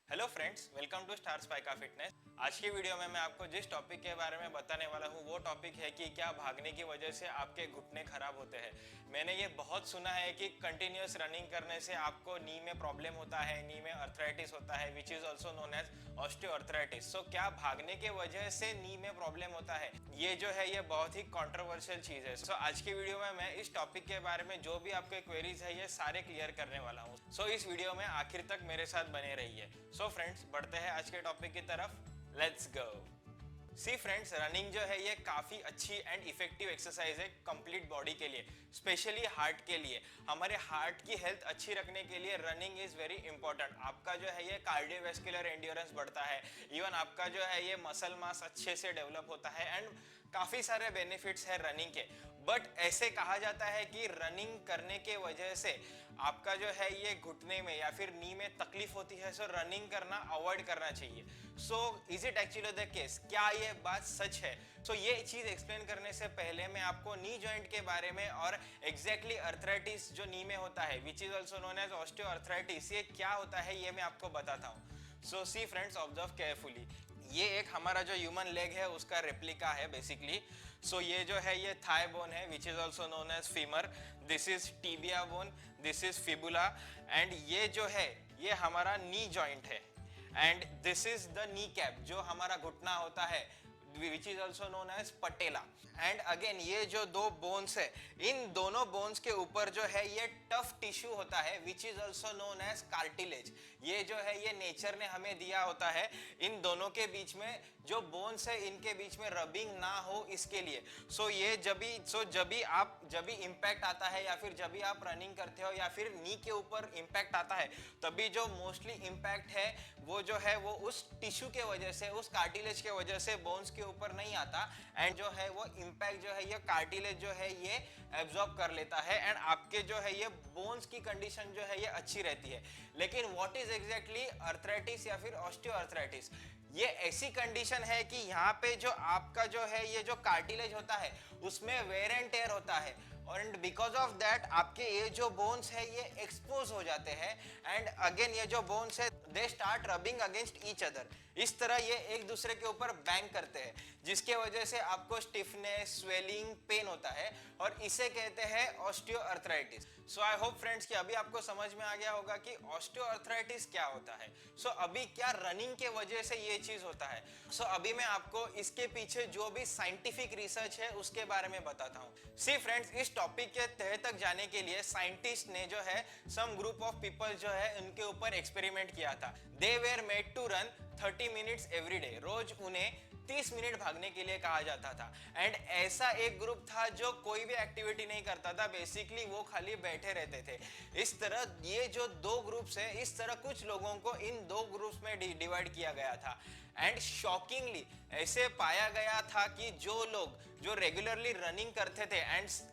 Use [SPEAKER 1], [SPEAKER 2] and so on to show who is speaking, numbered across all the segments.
[SPEAKER 1] Hello friends, welcome to Star Spica Fitness. आज की video में मैं आपको जिस टॉपिक के बारे में बताने वाला हूँ वो टॉपिक है कि क्या भागने की वजह से आपके घुटने खराब होते हैं। मैंने ये बहुत सुना है कि कंटिन्यूअस रनिंग करने से आपको नी में प्रॉब्लम होता है, नी में अर्थराइटिस होता है, which is also known as osteoarthritis. So क्या भागने के वजह से नी में प्रॉब्लम होता है? ये जो है ये बहुत ही कॉन्ट्रोवर्शियल चीज है। सो आज की वीडियो में मैं इस टॉपिक के बारे में जो भी आपके क्वेरीज है ये सारे क्लियर करने वाला हूँ। सो इस वीडियो में आखिर तक मेरे साथ बने रहिए। सो फ्रेंड्स, बढ़ते हैं आज के टॉपिक की तरफ। Let's go. See friends, running जो है ये काफ़ी अच्छी एंड इफेक्टिव एक्सरसाइज है कंप्लीट बॉडी के लिए, स्पेशली हार्ट के लिए। हमारे हार्ट की हेल्थ अच्छी रखने के लिए रनिंग इज़ वेरी इंपॉर्टेंट। आपका जो है ये कार्डियोवैस्कुलर एंड्योरेंस बढ़ता है, इवन आपका जो है ये मसल मास अच्छे से डेवलप होता है एंड काफ़ी सारे बेनिफिट्स है रनिंग के। बट ऐसे कहा जाता है कि रनिंग करने के वजह से आपका जो है ये घुटने में या फिर नी में तकलीफ होती है, सो रनिंग करना अवॉइड करना चाहिए। So is it actually the case? क्या ये बात सच है? सो ये चीज एक्सप्लेन करने से पहले मैं आपको नी जॉइंट के बारे में और एग्जैक्टली अर्थराइटिस जो नी में होता है, which is also known as osteoarthritis, ये क्या होता है ये मैं आपको बताता हूँ। So see friends, observe carefully. ये एक हमारा जो ह्यूमन लेग है उसका रेप्लिका है बेसिकली। सो ये जो है ये थाई बोन है, which is also known as femur. This is tibia bone, this is fibula and ये जो है ये हमारा नी जॉइंट है। And this is the kneecap जो हमारा घुटना होता है, which is also known as patella. And again ये जो दो बोन्स है, इन दोनों बोन्स के ऊपर जो है ये टफ टिश्यू होता है, which is also known as cartilage. ये जो है ये नेचर ने हमें दिया होता है इन दोनों के बीच में जो बोन्स है इनके बीच में रबिंग ना हो इसके लिए। सो ये जब भी इम्पैक्ट आता है या फिर जब भी आप रनिंग करते हो या फिर नी के ऊपर इम्पैक्ट आता है, तभी जो मोस्टली इम्पैक्ट है वो जो है वो उस टिश्यू के वजह से, उस कार्टिलेज के वजह से बोन्स के ऊपर नहीं आता। एंड जो है वो इम्पैक्ट जो है ये कार्टिलेज जो है ये एब्जॉर्ब कर लेता है एंड आपके जो है ये बोन्स की कंडीशन जो है ये अच्छी रहती है। लेकिन व्हाट इज एग्जैक्टली अर्थराइटिस या फिर ऑस्टियोआर्थराइटिस? ये ऐसी कंडीशन है कि यहाँ पे जो आपका जो है ये जो कार्टिलेज होता है उसमें वेयर एंड टेयर होता है और बिकॉज ऑफ दैट आपके ये जो बोन्स है ये एक्सपोज हो जाते हैं एंड अगेन ये जो बोन्स है they start rubbing against each other. इस तरह ये एक दूसरे के ऊपर बैंग करते हैं जिसके वजह से आपको स्टिफनेस, स्वेलिंग, पेन होता है और इसे कहते हैं osteoarthritis. So I hope friends कि अभी आपको समझ में आ गया होगा कि ऑस्टियोआर्थराइटिस क्या होता है। सो अभी क्या रनिंग के वजह से ये चीज होता है? सो अभी मैं आपको इसके पीछे जो भी साइंटिफिक रिसर्च है उसके बारे में बताता हूँ। सी फ्रेंड्स, इस टॉपिक के तह तक जाने के लिए साइंटिस्ट ने जो है सम ग्रुप ऑफ पीपल जो है उनके ऊपर एक्सपेरिमेंट किया था। They were made to run 30 minutes every day. रोज उन्हें 30 मिनट भागने के लिए कहा जाता था एंड ऐसा एक ग्रुप था जो कोई भी एक्टिविटी नहीं करता था, बेसिकली वो खाली बैठे रहते थे। इस तरह ये जो दो ग्रुप्स है, इस तरह कुछ लोगों को इन दो ग्रुप्स में डिवाइड किया गया था एंड शॉकिंगली ऐसे पाया गया था कि जो लोग जो रेगुलरली रनिंग करते थे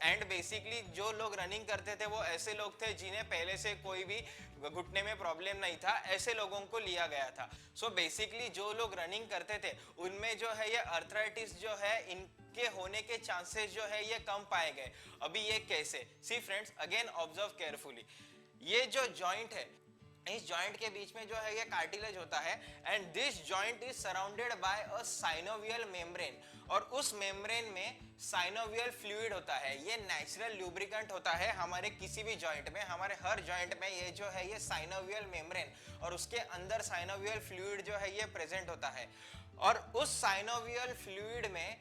[SPEAKER 1] एंड बेसिकली जो लोग रनिंग करते थे वो ऐसे लोग थे जिन्हें पहले से कोई भी घुटने में प्रॉब्लम नहीं था, ऐसे लोगों को लिया गया था। सो बेसिकली जो लोग रनिंग करते थे उनमें जो है ये अर्थराइटिस जो है इनके होने के चांसेस जो है ये कम पाए गए। अभी ये कैसे? सी फ्रेंड्स, अगेन ऑब्जर्व केयरफुली। ये जो जॉइंट है, इस जॉइंट के बीच में जो है ये कार्टिलेज होता है and this joint is surrounded by a synovial membrane और उस मेम्ब्रेन में साइनोवियल फ्लूइड होता है। ये नेचुरल ल्यूब्रिकेंट होता है हमारे किसी भी जॉइंट में, हमारे हर जॉइंट में ये जो है ये साइनोवियल मेम्ब्रेन और उसके अंदर साइनोवियल फ्लूइड जो है ये प्रेजेंट होता है। और उस साइनोवियल फ्लूइड में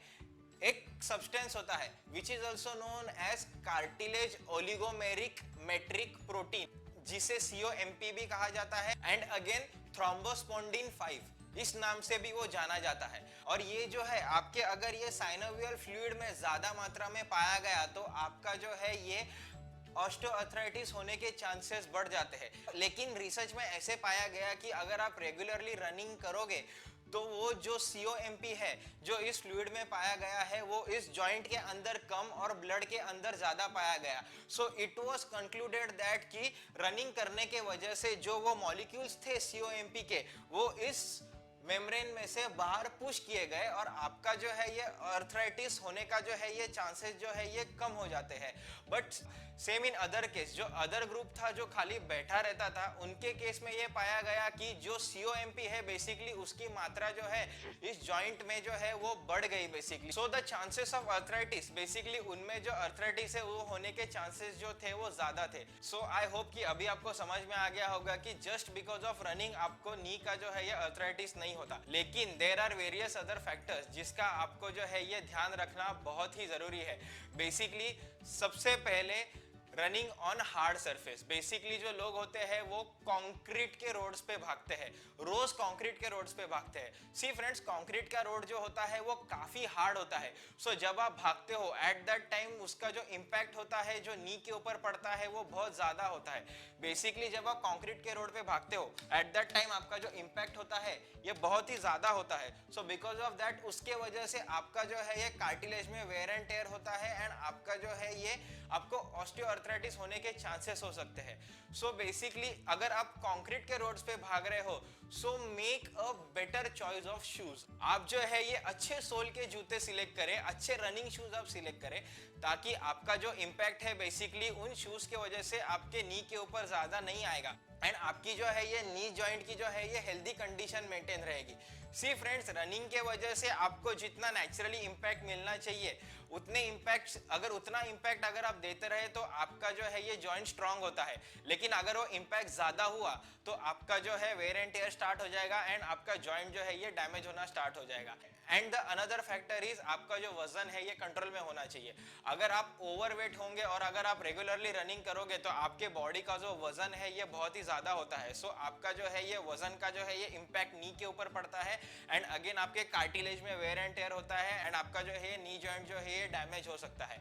[SPEAKER 1] एक सब्सटेंस होता है which is also known as cartilage oligomeric matrix protein, जिसे COMP भी कहा जाता है एंड अगेन थ्रोम्बोस्पोंडिन 5 इस नाम से भी वो जाना जाता है। और ये जो है आपके अगर ये साइनोवियल फ्लूइड में ज्यादा मात्रा में पाया गया तो आपका जो है ये ऑस्टियोआर्थराइटिस होने के चांसेस बढ़ जाते हैं। लेकिन रिसर्च में ऐसे पाया गया कि अगर आप रेगुलरली रनिंग करोगे तो वो जो COMP है जो इस फ्लूइड में पाया गया है वो इस जॉइंट के अंदर कम और ब्लड के अंदर ज्यादा पाया गया। So it was concluded that कि रनिंग करने के वजह से जो वो मॉलिक्यूल्स थे COMP के वो इस मेम्ब्रेन में से बाहर पुश किए गए और आपका जो है ये अर्थराइटिस होने का जो है ये चांसेस जो है ये कम हो जाते हैं। But same in other case, जो अदर ग्रुप था जो खाली बैठा रहता था, उनके केस में ये पाया गया कि जो COMP है बेसिकली उसकी मात्रा जो है इस जॉइंट में जो है वो बढ़ गई basically. So the chances of arthritis, basically उनमें जो अर्थराइटिस है वो होने के चांसेस जो थे वो ज्यादा थे। सो आई होप कि अभी आपको समझ में आ गया होगा कि जस्ट बिकॉज ऑफ रनिंग आपको नी का जो है ये अर्थराइटिस नहीं होता, लेकिन there are various other factors जिसका आपको जो है ये ध्यान रखना बहुत ही जरूरी है। बेसिकली सबसे पहले running on hard surface, basically जो लोग होते हैं वो कंक्रीट के रोड्स पे भागते हैं, रोज कंक्रीट के रोड्स पे भागते हैं। सी फ्रेंड्स, कंक्रीट का रोड जो होता है वो काफी हार्ड होता है। सो जब आप भागते हो एट दैट टाइम उसका जो इम्पैक्ट होता है जो नी के ऊपर पड़ता है वो बहुत ज्यादा होता है। बेसिकली जब आप कंक्रीट के रोड पे भागते हो एट दैट टाइम आपका जो इम्पैक्ट होता है ये बहुत ही ज्यादा होता है। सो बिकॉज ऑफ दैट उसके वजह से आपका जो है ये कार्टिलेज में वेयर एंड टेयर होता है एंड आपका जो है ये आपको ऑस्टियोआर्थराइटिस होने के चांसेस हो सकते हैं। सो बेसिकली अगर आप कंक्रीट के रोड्स पे भाग रहे हो so make a better choice of shoes. आप जो है ये अच्छे सोल के जूते सिलेक्ट करें, अच्छे रनिंग शूज आप सिलेक्ट करें, ताकि आपका जो इम्पैक्ट है बेसिकली उन शूज के वजह से आपके नी के ऊपर ज्यादा नहीं आएगा एंड आपकी जो है ये नी जॉइंट की जो है ये हेल्दी कंडीशन मेंटेन रहेगी। सी फ्रेंड्स, रनिंग के वजह से आपको जितना नेचुरली इम्पैक्ट मिलना चाहिए उतने इम्पैक्ट अगर आप देते रहे तो आपका जो है ये जॉइंट स्ट्रांग होता है, लेकिन अगर वो इम्पैक्ट ज्यादा हुआ तो आपका जो है वेयर एंड टेयर स्टार्ट हो जाएगा एंड आपका जॉइंट जो है ये डैमेज होना स्टार्ट हो जाएगा। And the another factor is आपका जो वजन है ये कंट्रोल में होना चाहिए। अगर आप ओवरवेट होंगे और अगर आप रेगुलरली रनिंग करोगे तो आपके बॉडी का जो वजन है ये बहुत ही ज्यादा होता है। सो आपका जो है ये वजन का जो है ये इम्पैक्ट नी के ऊपर पड़ता है एंड अगेन आपके कार्टिलेज में वेयर एंड टेयर होता है एंड आपका जो है नी जॉइंट जो है ये डैमेज हो सकता है।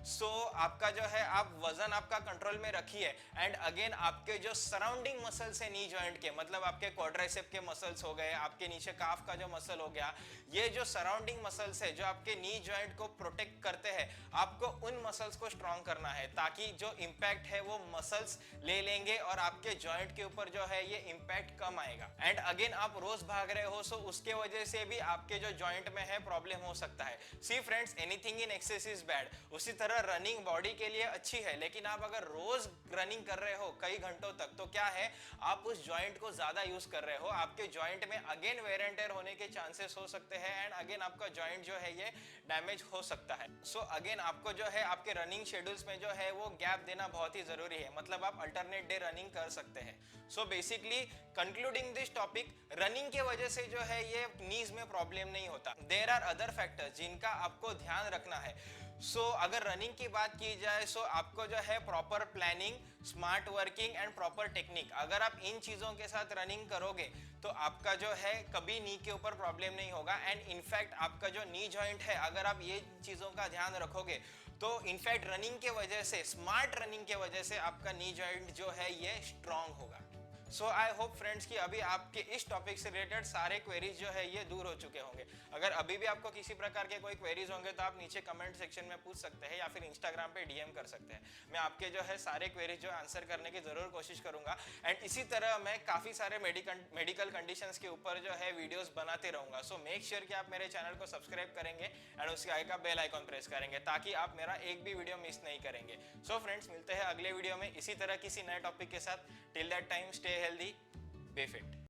[SPEAKER 1] सो आपका जो है आप वजन आपका कंट्रोल में रखिए एंड अगेन आपके जो सराउंडिंग मसल्स है नी जॉइंट के, मतलब आपके क्वाड्राइसेप के मसल्स हो गए, आपके नीचे काफ का जो मसल हो गया, ये जो सराउंडिंग मसल्स है जो आपके नी जॉइंट को प्रोटेक्ट करते हैं, आपको उन मसल्स को स्ट्रॉन्ग करना है ताकि जो इम्पैक्ट है वो मसल्स ले लेंगे और आपके जॉइंट के ऊपर जो है ये इम्पैक्ट कम आएगा। एंड अगेन आप रोज भाग रहे हो सो उसके वजह से भी आपके जो जॉइंट में है प्रॉब्लम हो सकता है। See friends, anything in excess is bad. उसी तरह रनिंग बॉडी के लिए अच्छी है, लेकिन आप अगर रोज रनिंग कर रहे हो कई घंटों तक तो क्या है आप उस जॉइंट को ज्यादा यूज कर रहे हो, आपके जॉइंट में अगेन वेयर एंड टेयर होने के चांसेस हो सकते हैं एंड अगेन आपका जॉइंट जो है ये डैमेज हो सकता है। सो अगेन आपको जो है आपके रनिंग शेड्यूल्स में जो है वो गैप देना बहुत ही जरूरी है, मतलब आप अल्टरनेट डे रनिंग कर सकते हैं। So basically concluding this topic, running के वजह से जो है ये नीज में प्रॉब्लम नहीं होता। देयर आर अदर फैक्टर्स जिनका आपको ध्यान रखना है। सो अगर रनिंग की बात की जाए सो आपको जो है proper planning, smart working and proper technique, अगर आप इन चीजों के साथ रनिंग करोगे तो आपका जो है कभी नी के ऊपर प्रॉब्लम नहीं होगा एंड इनफैक्ट आपका जो नी जॉइंट है अगर आप ये चीजों का ध्यान रखोगे तो इनफैक्ट रनिंग के वजह से, स्मार्ट रनिंग के वजह से आपका नी जॉइंट जो है ये स्ट्रांग होगा। सो आई होप फ्रेंड्स कि अभी आपके इस टॉपिक से रिलेटेड सारे क्वेरीज जो है ये दूर हो चुके होंगे। अगर अभी भी आपको किसी प्रकार के कोई क्वेरीज होंगे तो आप नीचे कमेंट सेक्शन में पूछ सकते हैं या फिर इंस्टाग्राम पे डीएम कर सकते हैं। मैं आपके जो है सारे क्वेरीज जो आंसर करने की जरूर कोशिश करूंगा एंड इसी तरह मैं काफी सारे मेडिकल कंडीशंस के ऊपर जो है वीडियोस बनाते रहूंगा। सो मेक श्योर कि आप मेरे चैनल को सब्सक्राइब करेंगे एंड उसके आगे का बेल आइकॉन प्रेस करेंगे ताकि आप मेरा एक भी वीडियो मिस नहीं करेंगे। सो फ्रेंड्स, मिलते हैं अगले वीडियो में इसी तरह किसी नए टॉपिक के साथ। Till that time stay healthy, be fit.